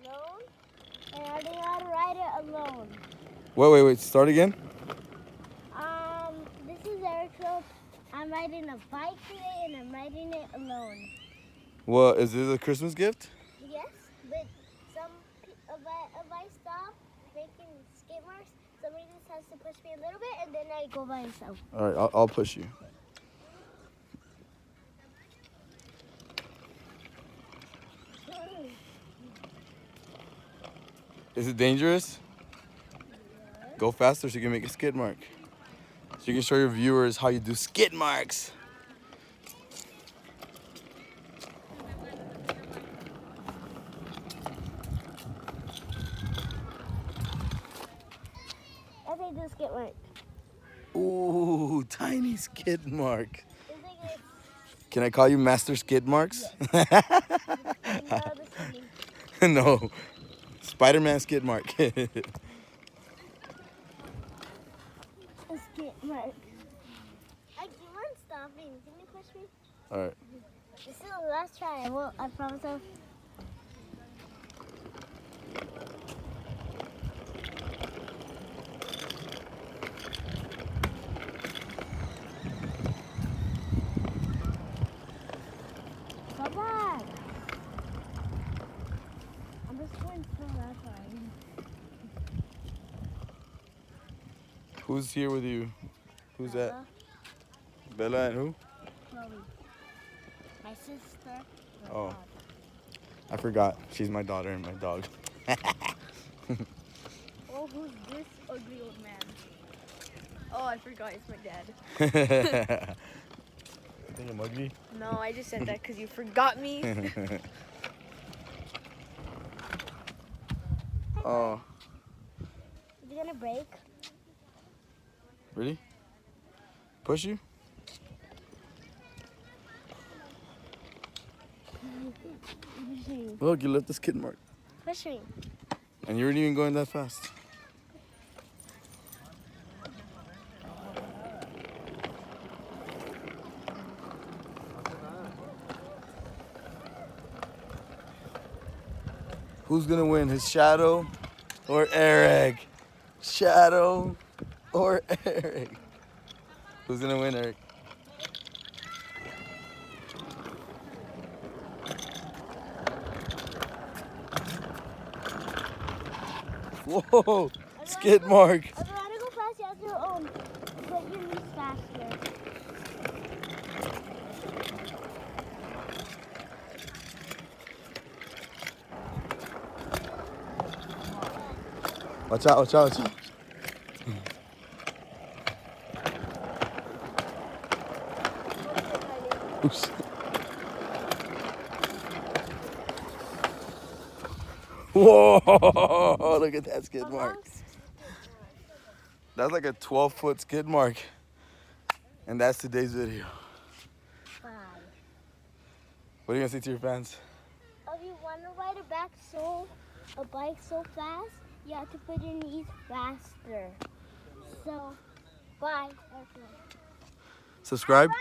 alone, and I learned how to ride it alone. Wait. Start again. This is Eric. I'm riding a bike today, and I'm riding it alone. Well, is this a Christmas gift? Yes, but if I stop making skid marks, somebody just has to push me a little bit, and then I go by myself. All right, I'll push you. Is it dangerous? Yeah. Go faster so you can make a skid mark. So you can show your viewers how you do skid marks. I think this skid mark. Ooh, tiny skid mark. It's like Can I call you Master Skid Marks? no, No. Spider-Man skid mark. a skid mark. I keep on stopping. Can you push me? All right. This is the last try. I promise. Come on. I'm just going so that way. Who's here with you? Who's that? Bella, Bella and who? Chloe. My sister. My Oh. dog. I forgot. She's my daughter and my dog. Oh, who's this ugly old man? Oh, I forgot. It's my dad. You think I'm ugly? No, I just said that because you forgot me. Oh, Is he gonna break? really? Push you? Push me. Look, you left the skid mark. Push me. And you weren't even going that fast. Who's gonna win, his Shadow or Eric? Shadow or Eric? Who's gonna win, Eric? Whoa, skid mark. If you wanna go fast, you have to put your knees faster. Watch out, watch out, watch out. Oops. Whoa, look at that skid mark. That's like a 12-foot skid mark. And that's today's video. Bye. What are you gonna say to your fans? If you wanna ride a bike so fast, you have to put your knees faster. So, bye. Subscribe. Run